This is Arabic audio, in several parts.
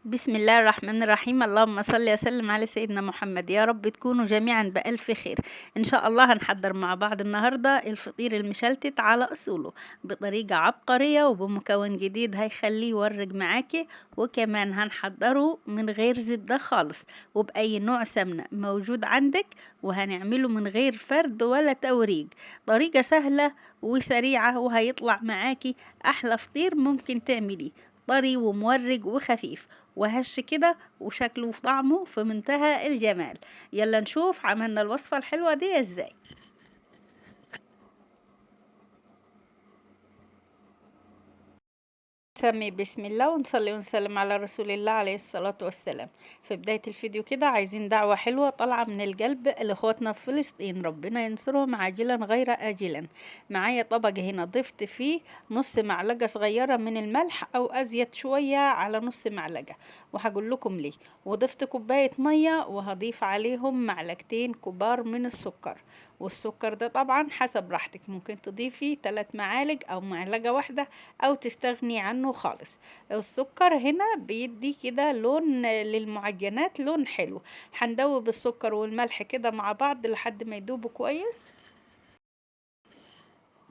بسم الله الرحمن الرحيم. اللهم صل وسلم على سيدنا محمد. يا رب تكونوا جميعا بألف خير. إن شاء الله هنحضر مع بعض النهاردة الفطير المشلتت على أصوله بطريقة عبقرية وبمكون جديد هيخليه يورج معاكي، وكمان هنحضره من غير زبدة خالص وبأي نوع سمنة موجود عندك، وهنعمله من غير فرد ولا توريج. طريقة سهلة وسريعة وهيطلع معاكي أحلى فطير ممكن تعمليه، طري ومورج وخفيف وهش كده وشكله وطعمه في منتهى الجمال. يلا نشوف عملنا الوصفة الحلوة دي ازاي. سمي بسم الله ونصلي ونسلم على رسول الله عليه الصلاة والسلام. في بداية الفيديو كده عايزين دعوة حلوة طالعة من القلب لإخواتنا في فلسطين، ربنا ينصرهم عاجلا غير آجلا. معايا طبق هنا ضفت فيه نص معلقة صغيرة من الملح أو أزيد شوية على نص معلقة، وهقول لكم ليه. وضفت كوباية مية وهضيف عليهم معلقتين كبار من السكر، والسكر ده طبعا حسب راحتك، ممكن تضيفي 3 معالق أو معلقة واحدة أو تستغني عنه خالص. السكر هنا بيدي كده لون للمعجنات، لون حلو. هندوب السكر والملح كده مع بعض لحد ما يدوبوا كويس.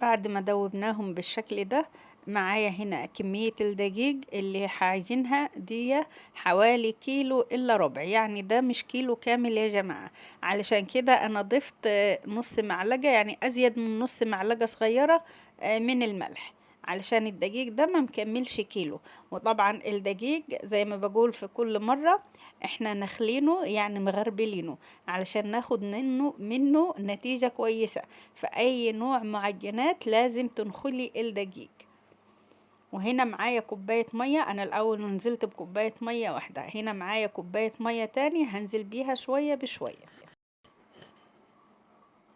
بعد ما دوبناهم بالشكل ده، معايا هنا كمية الدقيق اللي هعجنها دي حوالي كيلو إلا ربع، يعني ده مش كيلو كامل يا جماعة. علشان كده أنا ضفت نص معلقة، يعني أزيد من نص معلقة صغيرة من الملح، علشان الدقيق ده ما مكملش كيلو. وطبعا الدقيق زي ما بقول في كل مرة احنا نخلينه يعني مغربلينه علشان ناخد منه نتيجة كويسة. في أي نوع معجنات لازم تنخلي الدقيق. وهنا معايا كوباية مية، أنا الأول نزلت بكوباية مية واحدة، هنا معايا كوباية مية تانية هنزل بيها شوية بشوية.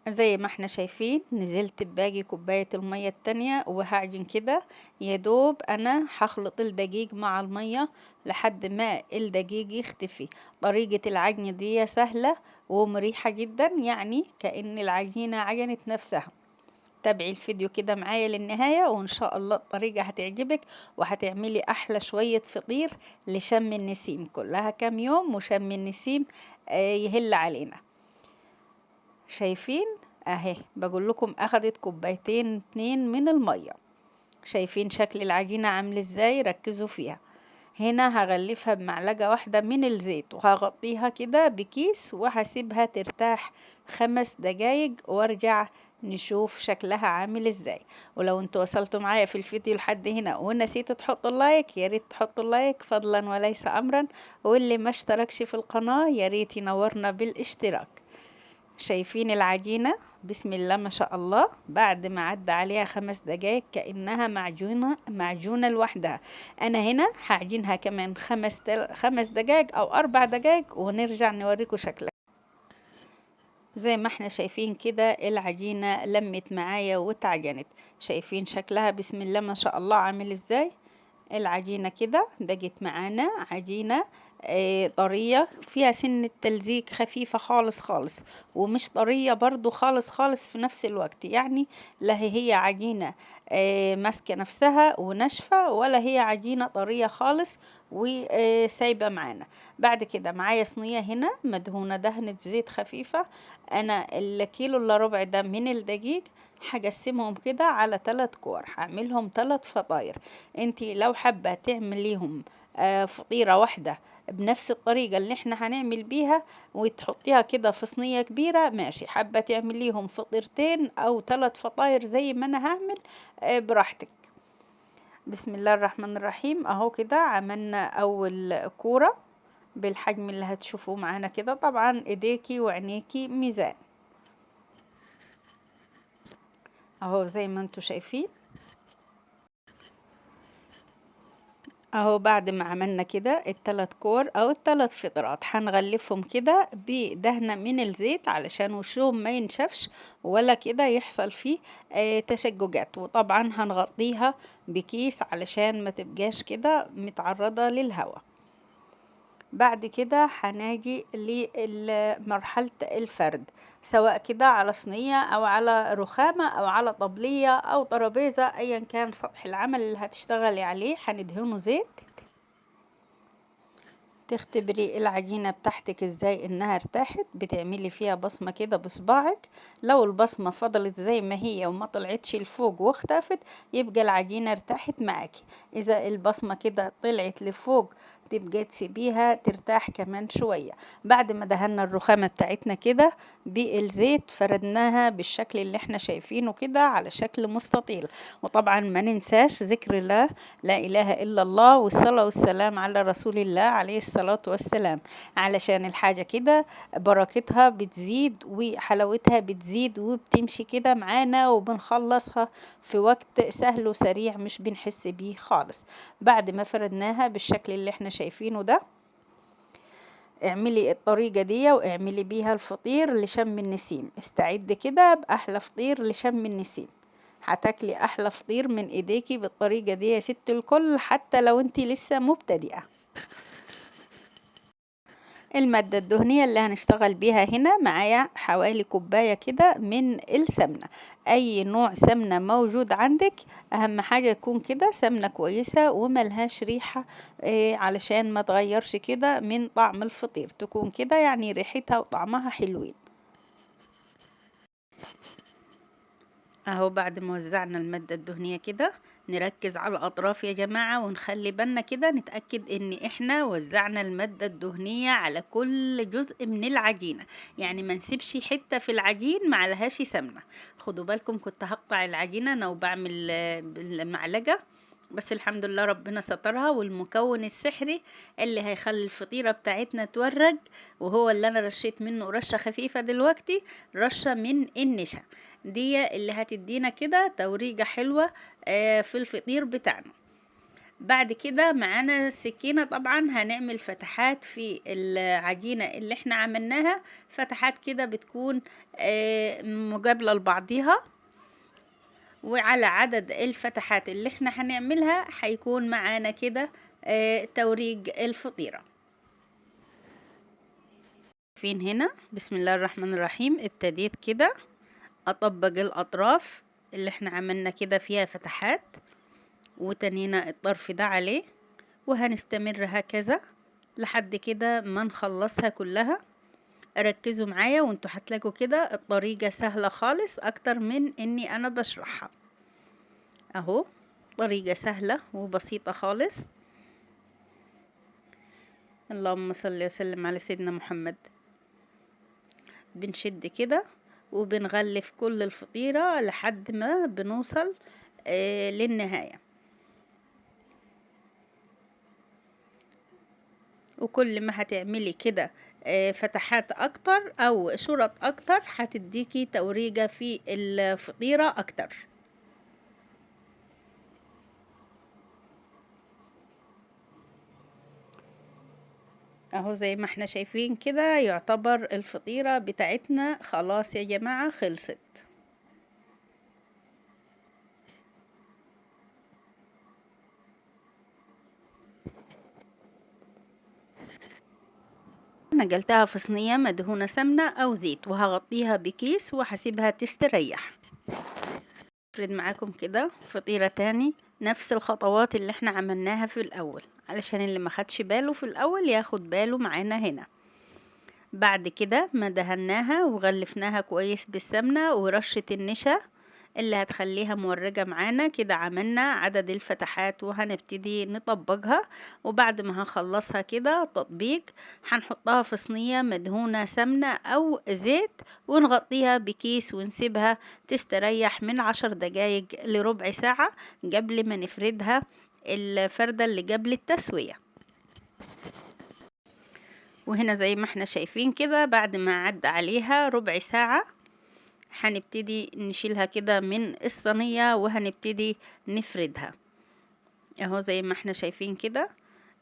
زي ما احنا شايفين نزلت بباقي كوباية المية التانية وهعجن كده. يا دوب انا هخلط الدقيق مع المية لحد ما الدقيق يختفي. طريقة العجن دي سهلة ومريحة جدا، يعني كأن العجينة عجنت نفسها. تابعي الفيديو كده معايا للنهاية وإن شاء الله الطريقة هتعجبك، وهتعملي أحلى شوية فطير لشم النسيم. كلها كام يوم وشم النسيم يهل علينا. شايفين اهي بقول لكم اخدت كوبايتين 2 من المية. شايفين شكل العجينة عامل ازاي؟ ركزوا فيها. هنا هغلفها بمعلقة واحدة من الزيت وهغطيها كده بكيس وهسيبها ترتاح 5 دقايق وارجع نشوف شكلها عامل ازاي. ولو انتوا وصلتوا معايا في الفيديو لحد هنا ونسيتوا تحطوا اللايك، يا ريت تحطوا اللايك فضلا وليس امرا، واللي ما اشتركش في القناة يا ريت ينورنا بالاشتراك. شايفين العجينة؟ بسم الله ما شاء الله، بعد ما عدى عليها 5 دقايق كأنها معجونة لوحدها. أنا هنا هعجنها كمان 5 دقايق أو 4 دقايق ونرجع نوريكم شكلها. زي ما احنا شايفين كده العجينة لمت معايا واتعجنت. شايفين شكلها؟ بسم الله ما شاء الله عامل ازاي. العجينة كده بقت معانا عجينة طرية، فيها سن التلزيق خفيفة خالص خالص، ومش طرية برضو خالص خالص في نفس الوقت. يعني لا هي عجينة ماسكة نفسها وناشفة، ولا هي عجينة طرية خالص وسايبة معانا. بعد كده معايا صينية هنا مدهونة دهنة زيت خفيفة. أنا الكيلو إلا ربع ده من الدقيق هقسمهم كده على 3 كور، هعملهم 3 فطاير. انتي لو حابة تعمليهم فطيرة واحدة بنفس الطريقة اللي احنا هنعمل بيها وتحطيها كده في صينية كبيرة ماشي، حابة تعمليهم فطيرتين او 3 فطاير زي ما انا هعمل براحتك. بسم الله الرحمن الرحيم. اهو كده عملنا اول كورة بالحجم اللي هتشوفوه معانا كده، طبعا ايديكي وعينيكي ميزان. اهو زي ما انتوا شايفين. اهو بعد ما عملنا كده ال3 كور او ال3 فطرات هنغلفهم كده بدهنة من الزيت علشان وشهم ما ينشفش ولا كده يحصل فيه تشققات. وطبعا هنغطيها بكيس علشان ما تبقاش كده متعرضة للهواء. بعد كده هنجي لمرحلة الفرد، سواء كده على صينية او على رخامة او على طبلية او ترابيزة، ايا كان سطح العمل اللي هتشتغلي عليه هندهنه زيت. تختبري العجينة بتاعتك ازاي انها ارتاحت، بتعملي فيها بصمة كده بصباعك. لو البصمة فضلت زي ما هي وما طلعتش لفوق واختفت، يبقى العجينة ارتاحت معاكي. اذا البصمة كده طلعت لفوق، تبقى تسيبيها ترتاح كمان شوية. بعد ما دهنا الرخامة بتاعتنا كده بالزيت، فردناها بالشكل اللي احنا شايفينه كده على شكل مستطيل. وطبعا ما ننساش ذكر الله، لا إله إلا الله، والصلاة والسلام على رسول الله عليه الصلاة والسلام، علشان الحاجة كده بركتها بتزيد وحلاوتها بتزيد وبتمشي كده معانا، وبنخلصها في وقت سهل وسريع مش بنحس بيه خالص. بعد ما فردناها بالشكل اللي احنا شايفينه ده، اعملي الطريقة دي واعملي بيها الفطير لشم النسيم. استعد كده بأحلى فطير لشم النسيم. هتاكلي أحلى فطير من ايديكي بالطريقة دي يا ست الكل، حتى لو انتي لسه مبتدئة. المادة الدهنية اللي هنشتغل بيها هنا، معايا حوالي كوباية كده من السمنة. أي نوع سمنة موجود عندك، أهم حاجة يكون كده سمنة كويسة وملهاش ريحة، علشان ما تغيرش كده من طعم الفطير، تكون كده يعني ريحتها وطعمها حلوين. اهو بعد ما وزعنا المادة الدهنية كده، نركز على الأطراف يا جماعة، ونخلي بالنا كده نتأكد إن إحنا وزعنا المادة الدهنية على كل جزء من العجينة. يعني ما نسيبش حتة في العجين معلهاش سمنة. خدوا بالكم، كنت هقطع العجينة أنا وبعمل بالمعلقة، بس الحمد لله ربنا سترها. والمكون السحري اللي هيخلي الفطيرة بتاعتنا تورج، وهو اللي أنا رشيت منه رشة خفيفة دلوقتي، رشة من النشا. دي اللي هتدينا كده توريجة حلوة في الفطير بتاعنا. بعد كده معانا السكينة، طبعا هنعمل فتحات في العجينة اللي احنا عملناها، فتحات كده بتكون مقابلة لبعضيها، وعلى عدد الفتحات اللي احنا هنعملها هيكون معانا كده توريج الفطيرة. فين هنا بسم الله الرحمن الرحيم، ابتديت كده اطبق الاطراف اللي احنا عملنا كده فيها فتحات، وتنينا الطرف ده عليه، وهنستمر هكذا لحد كده ما نخلصها كلها. ركزوا معايا وانتوا هتلاقوا كده الطريقة سهلة خالص اكتر من اني انا بشرحها. اهو طريقة سهلة وبسيطة خالص. اللهم صل وسلم على سيدنا محمد. بنشد كده وبنغلف كل الفطيرة لحد ما بنوصل للنهاية. وكل ما هتعملي كده فتحات اكتر او شرط اكتر، هتديكي توريجة في الفطيرة اكتر. اهو زي ما احنا شايفين كده، يعتبر الفطيرة بتاعتنا خلاص يا جماعة خلصت. نقلتها في صينية مدهونة سمنة او زيت، وهغطيها بكيس وهسيبها تستريح. افرد معاكم كده فطيرة تاني، نفس الخطوات اللي احنا عملناها في الاول، علشان اللي ما خدش باله في الاول ياخد باله معانا هنا. بعد كده ما دهناها وغلفناها كويس بالسمنة ورشة النشا اللي هتخليها مورجة معانا كده، عملنا عدد الفتحات وهنبتدي نطبقها. وبعد ما هنخلصها كده تطبيق، هنحطها في صينية مدهونة سمنة او زيت، ونغطيها بكيس ونسيبها تستريح من 10 دقايق لربع ساعة قبل ما نفردها الفردة اللي قبل التسوية. وهنا زي ما احنا شايفين كده، بعد ما عدى عليها ربع ساعة هنبتدي نشيلها كده من الصينية وهنبتدي نفردها. اهو زي ما احنا شايفين كده،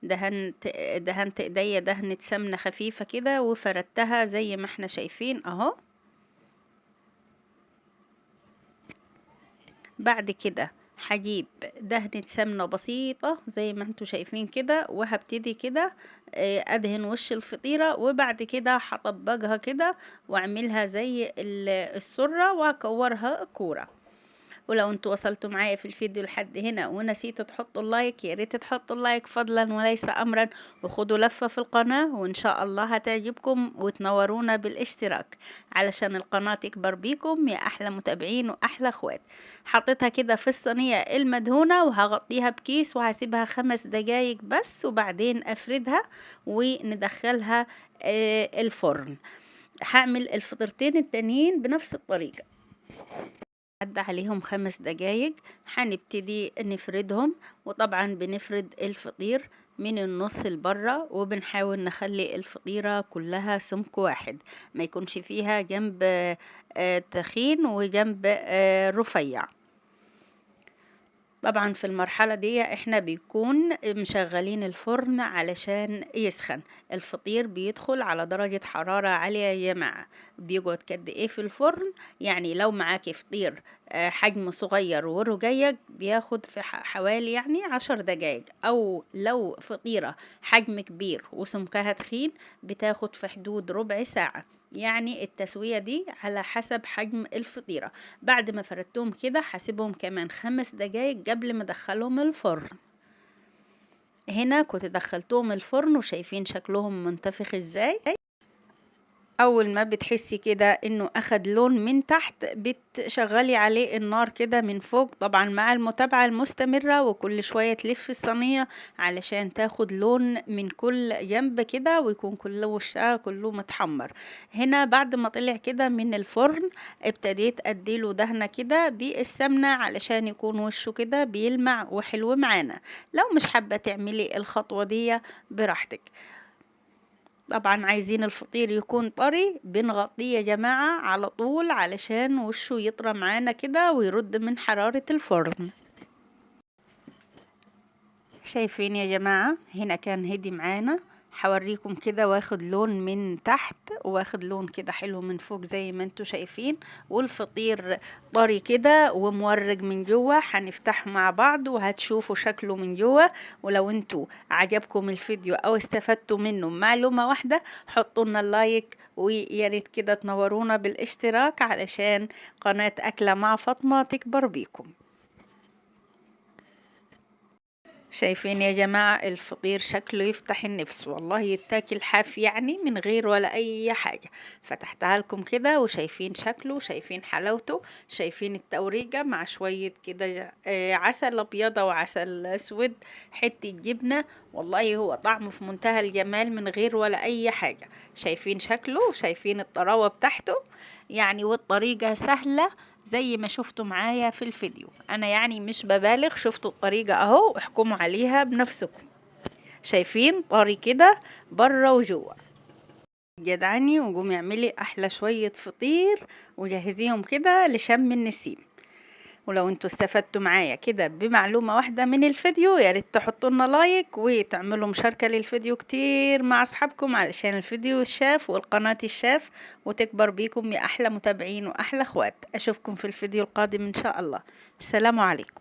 دهنت ايديا دهنة سمنة خفيفة كده وفردتها زي ما احنا شايفين اهو. بعد كده هجيب دهنة سمنة بسيطة زي ما انتوا شايفين كده، وهبتدي كده ادهن وش الفطيرة، وبعد كده هطبقها كده واعملها زي السرة وهكورها كورة. ولو انتوا وصلتوا معايا في الفيديو لحد هنا ونسيتوا تحطوا اللايك، يا ريت تحطوا اللايك فضلا وليس امرا، وخدوا لفة في القناة، وان شاء الله هتعجبكم، وتنورونا بالاشتراك علشان القناة تكبر بيكم يا احلى متابعين واحلى اخوات. حطيتها كده في الصينية المدهونة، وهغطيها بكيس وهسيبها 5 دقايق بس، وبعدين افردها وندخلها الفرن. هعمل الفطيرتين التانيين بنفس الطريقة. عدى عليهم 5 دقايق، هنبتدي نفردهم. وطبعا بنفرد الفطير من النص لبره، وبنحاول نخلي الفطيرة كلها سمك واحد، ما يكونش فيها جنب تخين وجنب رفيع. طبعا في المرحلة دي احنا بيكون مشغلين الفرن علشان يسخن. الفطير بيدخل على درجة حرارة عالية يا جماعة. بيقعد قد ايه في الفرن؟ يعني لو معاكي فطير حجم صغير ورقيق بياخد في حوالي يعني 10 دقايق، او لو فطيرة حجم كبير وسمكها تخين بتاخد في حدود ربع ساعة. يعني التسوية دي على حسب حجم الفطيرة. بعد ما فردتهم كده هسيبهم كمان 5 دقايق قبل ما ادخلهم الفرن. هنا كنت دخلتهم الفرن وشايفين شكلهم منتفخ ازاي. اول ما بتحسي كده انه اخد لون من تحت، بتشغلي عليه النار كده من فوق، طبعا مع المتابعة المستمرة، وكل شوية تلف الصينية علشان تاخد لون من كل جنب كده، ويكون كله وشها كله متحمر. هنا بعد ما طلع كده من الفرن ابتديت اديله دهنة كده بالسمنة علشان يكون وشه كده بيلمع وحلو معانا. لو مش حابة تعملي الخطوة دي براحتك. طبعا عايزين الفطير يكون طري، بنغطيه يا جماعة على طول علشان وشه يطرى معانا كده ويرد من حرارة الفرن. شايفين يا جماعة هنا كان هدي معانا. حوريكم كده واخد لون من تحت واخد لون كده حلو من فوق زي ما انتوا شايفين، والفطير طري كده ومورق من جوه. هنفتحه مع بعض وهتشوفوا شكله من جوه. ولو انتوا عجبكم الفيديو او استفدتوا منه معلومة واحدة، حطوا لنا اللايك، ويا ريت كده تنورونا بالاشتراك علشان قناة أكلة مع فاطمة تكبر بيكم. شايفين يا جماعة الفطير شكله يفتح النفس والله، يتاكل حاف يعني من غير ولا أي حاجة. فتحتها لكم كده وشايفين شكله، شايفين حلاوته، شايفين التوريجة مع شوية كده عسل أبيض وعسل أسود، حتة جبنة. والله هو طعمه في منتهى الجمال من غير ولا أي حاجة. شايفين شكله، شايفين الطراوة بتاعته يعني، والطريقة سهلة زي ما شفتوا معايا في الفيديو. انا يعني مش ببالغ، شفتوا الطريقة اهو، احكموا عليها بنفسكم. شايفين طري كده بره وجوه. جدعني وقومي اعملي احلى شوية فطير وجهزيهم كده لشم النسيم. ولو انتوا استفدتوا معايا كده بمعلومة واحدة من الفيديو، يا ريت تحطوا لنا لايك وتعملوا مشاركة للفيديو كتير مع اصحابكم علشان الفيديو الشاف والقناة الشاف وتكبر بيكم يا احلى متابعين واحلى اخوات. اشوفكم في الفيديو القادم ان شاء الله. السلام عليكم.